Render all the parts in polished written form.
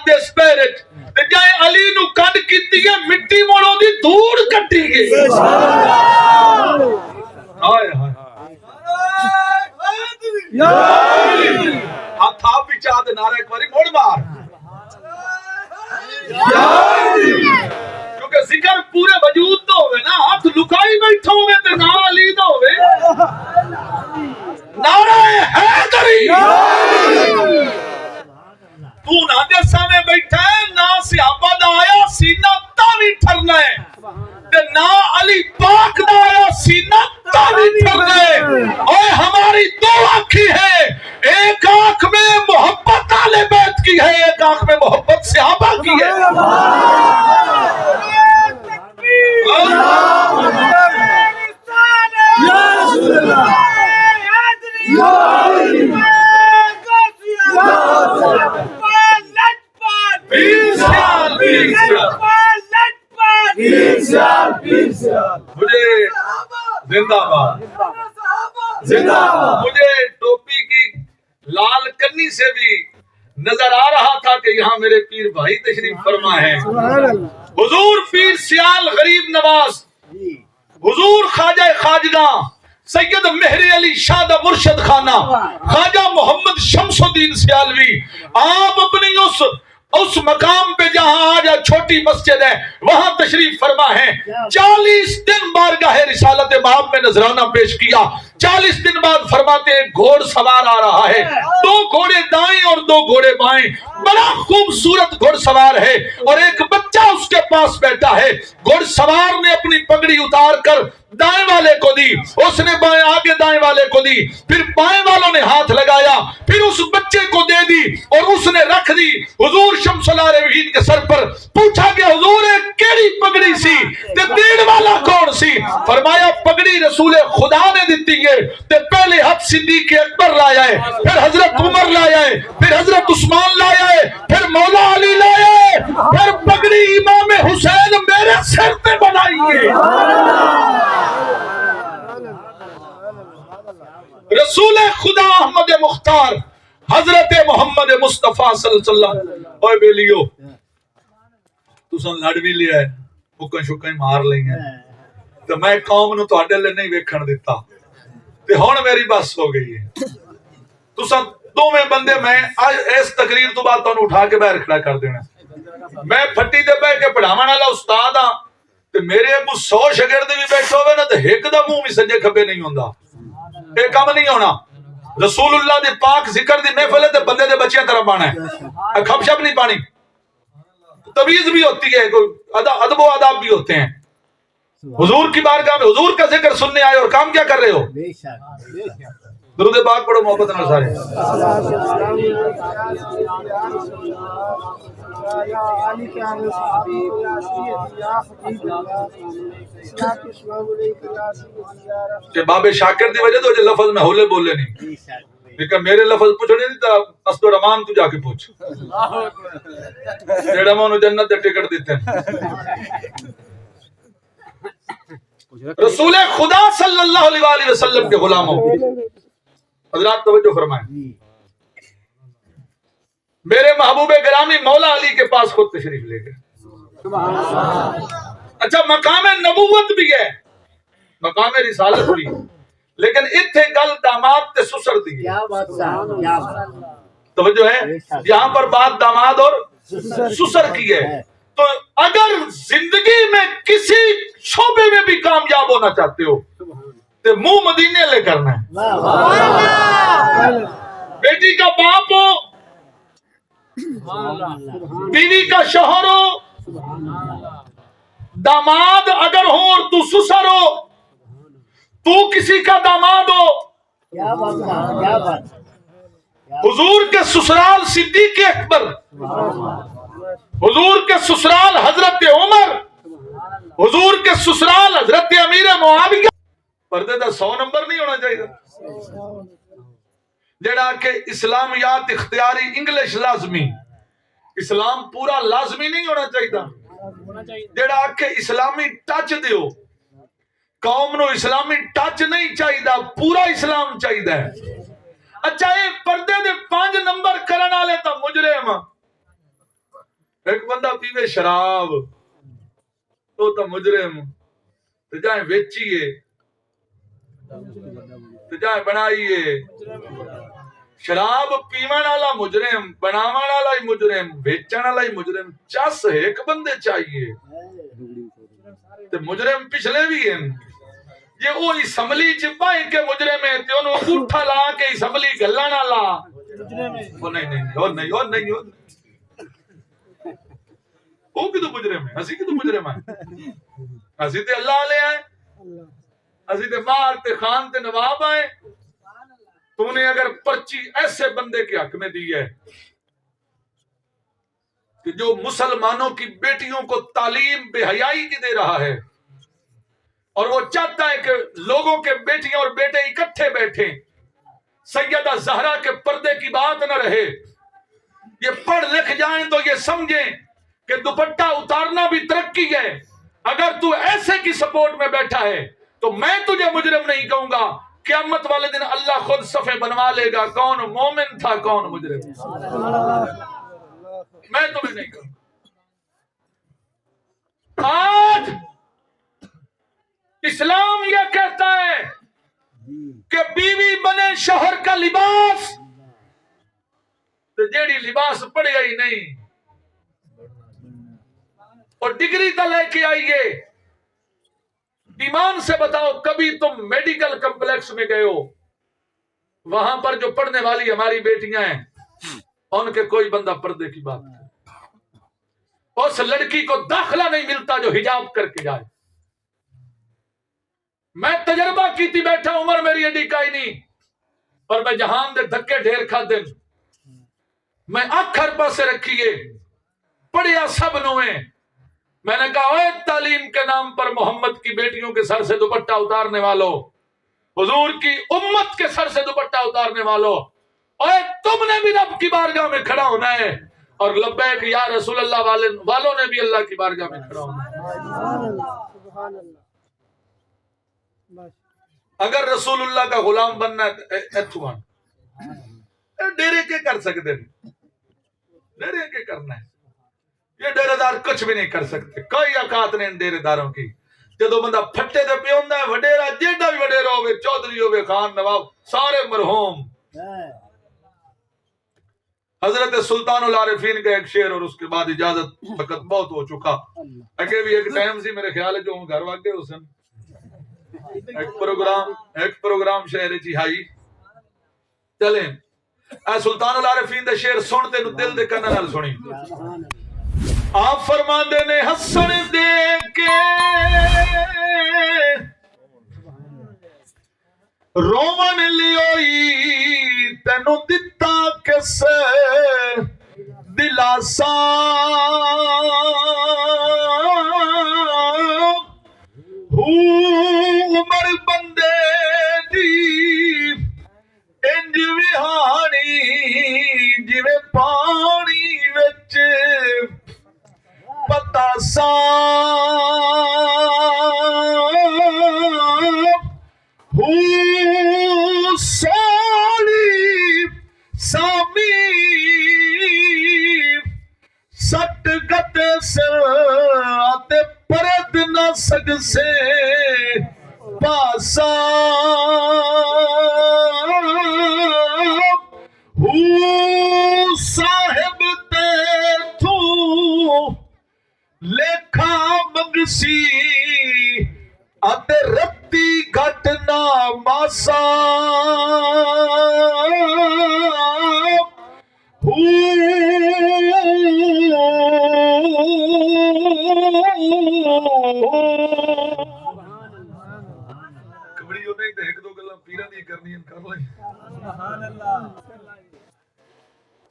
جہاد دے سپیرٹ تے جائے علی نو کڈ کیتی ہے مٹی موڑوں دی دھوڑ کٹی گئی ہائے ہائے ہاتھ آپ بھی چاہ دے نعرہ ایک باری موڑ مار کیونکہ ذکر پورے وجود تو ہوئے نا ہاتھ لکائی بیٹھا ہوئے تے نا علی دا ہوئے نعرہ حیدری تو نہ دے سامنے بیٹھا ہے نہ صحابہ دا آیا سینہ تاوی ٹھرنا ہے تے نہ علی پاک دا آیا سینہ تاوی ٹھرنا ہے اور ہماری دو آنکھی ہے ایک آنکھ میں محبت آل بیت کی ہے ایک آنکھ میں محبت صحابہ کی ہے مجھے زندہ باد مجھے ٹوپی کی لال کنی سے بھی نظر آ رہا تھا کہ یہاں میرے پیر بھائی تشریف فرما ہے حضور پیر سیال غریب نواز حضور خواجہ خواجگاں سید مہر علی شادہ مرشد خانہ خواجہ محمد شمس الدین سیالوی آپ اپنی اس مقام پہ جہاں آج چھوٹی مسجد ہے وہاں تشریف فرما ہے 40 دن بارگاہ رسالت باب میں نذرانہ پیش کیا 40 دن بعد فرماتے ہیں گھوڑ سوار آ رہا ہے 2 گھوڑے دائیں اور 2 گھوڑے بائیں بڑا خوبصورت گھوڑ سوار ہے اور ایک بچہ اس کے پاس بیٹھا ہے گھوڑ سوار نے اپنی پگڑی اتار کر دائیں والے کو دی اس نے بائیں آگے دائیں والے کو دی پھر بائیں والوں نے ہاتھ لگایا پھر اس بچے کو دے دی اور اس نے رکھ دی حضور شمس العارفین کے سر پر پوچھا کہ حضور ایک کیڑی پگڑی سی تے دین والا کون سی فرمایا پگڑی رسول خدا نے دیتی ہے تے پہلے ہاتھ صدیق اکبر لایا ہے پھر حضرت عمر لایا ہے پھر حضرت عثمان لایا ہے پھر مولا علی لایا ہے پھر پگڑی امام حسین میرے سر پہ بنائی ہے رسول خدا احمد مختار حضرت محمد مصطفیٰ صلی اللہ علیہ وسلم اوے بیلیو تو سن لڑ بھی لیا ہے مکن شکن مار لئی ہیں تو میں قوم نو تواڈے لے نہیں ویکھن دیتا تے ہن میری بس ہو گئی ہے تو سن دو میں بندے میں اس تقریر تو بعد تانوں اٹھا کے باہر کھڑا کر دینا میں پھٹی تے بیٹھ کے پڑھاون والا استاد ہاں تے میرے کو 100 شاگرد بھی بیٹھے ہوئے نا تے ایک دا منہ بھی سجے کھبے نہیں ہوندا اے کم نہیں ہونا رسول اللہ دے پاک ذکر دی محفل ہے تے بندے دے بچیاں طرف آنا ہے کھپ شپ نہیں پانی تمیز بھی ہوتی ہے ادب و آداب بھی ہوتے ہیں حضور کی بارگاہ میں حضور کا ذکر سننے آئے اور کام کیا کر رہے ہو درود پاک پڑھو محبت نال سارے کہ باب شاکر دی وجہ تو لفظ میں ہولے بولے نہیں لیکن میرے لفظ پوچھنے نہیں تا اسد و رمان تو جا کے پوچھ جیڑا میں انہوں جنت دے ٹکٹ دیتے ہیں رسول خدا صلی اللہ علیہ وسلم کے غلاموں حضرات توجہ فرمائیں میرے محبوب گرامی مولا علی کے پاس خود تشریف لے گئے اچھا مقام نبوت بھی ہے مقام رسالت بھی لیکن اتھے گل داماد تے سسر دی توجہ ہے یہاں پر بات داماد اور سسر کی ہے تو اگر زندگی میں کسی شعبے میں بھی کامیاب ہونا چاہتے ہو تو منہ مدینے لے کرنا ہے بیٹی کا باپ ہو بیوی کا شوہر ہو داماد اگر ہو اور تو سسر ہو تو کسی کا داماد ہو حضور کے سسرال صدیق اکبر حضور کے سسرال حضرت عمر حضور کے سسرال حضرت امیر معاویہ پردے دا 100 نمبر نہیں ہونا چاہیے جڑا کہ اسلامیات اختیاری انگلش لازمی اسلام پورا لازمی نہیں ہونا چاہیے جڑا کہ اسلامی ٹچ دیو قوم نو اسلامی ٹچ نہیں چاہیے پورا اسلام چاہیے اچھا یہ پردے دے 5 نمبر کرن والے تا مجرم ایک بندہ پیوے شراب تو مجرم، تو جائیں ویچیے، تو جائیں بنائیے. شراب پیون والا مجرم، بناون والا ہی مجرم، بیچن والا ہی مجرم، چس ایک بندے چاہیے. تے مجرم پچھلے بھی ہیں، یہ وہ اسمبلی چ پائیں کے مجرم ہے تے انہوں انگوٹھا لا کے اسمبلی گلن والا. وہ نہیں وہ بھی تو مجرم ہے. اسی کی تو مجرم ہے. اسی تے اللہ علیہ آئے، اسی تے مار تے خان تے نواب آئے. تو نے اگر پرچی ایسے بندے کے حق میں دی ہے کہ جو مسلمانوں کی بیٹیوں کو تعلیم بے حیائی کی دے رہا ہے، اور وہ چاہتا ہے کہ لوگوں کے بیٹیاں اور بیٹے اکٹھے بیٹھیں، سیدہ زہرا کے پردے کی بات نہ رہے، یہ پڑھ لکھ جائیں تو یہ سمجھیں کہ دوپٹہ اتارنا بھی ترقی ہے. اگر تو ایسے کی سپورٹ میں بیٹھا ہے تو میں تجھے مجرم نہیں کہوں گا. قیامت والے دن اللہ خود صفحے بنوا لے گا کون مومن تھا کون مجرم. میں تمہیں نہیں کہوں. آج اسلام یہ کہتا ہے کہ بیوی بنے شوہر کا لباس، تو جیڑی لباس پڑے گا ہی نہیں اور ڈگری تو لے کے آئیے. ایمان سے بتاؤ کبھی تم میڈیکل کمپلیکس میں گئے ہو، وہاں پر جو پڑھنے والی ہماری بیٹیاں ہیں ان کے کوئی بندہ پردے کی بات کرے، اس لڑکی کو داخلہ نہیں ملتا جو حجاب کر کے جائے. میں تجربہ کی تھی، بیٹھا عمر میری ایڈی کا ہی نہیں، اور میں جہان دے دھکے ڈھیر کھا دن، میں اکھر پاسے رکھیے پڑھیا سب نویں. میں نے کہا اے تعلیم کے نام پر محمد کی بیٹیوں کے سر سے دوپٹہ اتارنے والوں، حضور کی امت کے سر سے دوپٹہ اتارنے والوں، اے تم نے بھی رب کی بارگاہ میں کھڑا ہونا ہے، اور لبیک یا رسول اللہ والوں نے بھی اللہ کی بارگاہ میں کھڑا ہونا ہے. اگر رسول اللہ کا غلام بننا ہے ڈیرے کے کر سکتے ہیں، ڈیرے کے کرنا ہے. یہ ڈیرے دار کچھ بھی نہیں کر سکتے، کوئی اوقات نہیں ڈیرے داروں کی. جدو بندہ پھٹے دے پہ ہوندا ہے، وڈیرا جیڈا بھی وڈیرا ہوئے، چودھری ہوئے، خان نواب، سارے مرحوم. حضرت سلطان العارفین کا ایک شعر، اور اس کے بعد اجازت، وقت بہت ہو چکا. اگے بھی ایک ٹائم سی میرے خیال ہے جو ہوں گھر واقع حسن ایک پروگرام شہر چی ہائی چلیں. اے سلطان العارفین دے شعر سنتے نو دل دے کنا نال سنی. آپ فرماندے نے حسن دے کے رومن لیوئی تینو دتا کس دلاسا، عمر بندے دی انج وہانی جویں پانی وچ پتاسا، سولی سامی سٹ گت سے آتے پرد نہ سگ سے پاسا، صاحب تے تو لیکھا منگسی آتے رتی گھٹنا ماسا، کبڑی ہو نہیں تو ایک دو گلا پیرا نہیں کرنی کر لیں.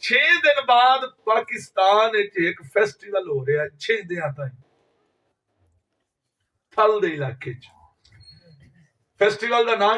6 دن بعد پاکستان ایک فیسٹیول ہو رہا ہے، 6 دن آتا ہے تھل دے علاقے. فیسٹیول دا نام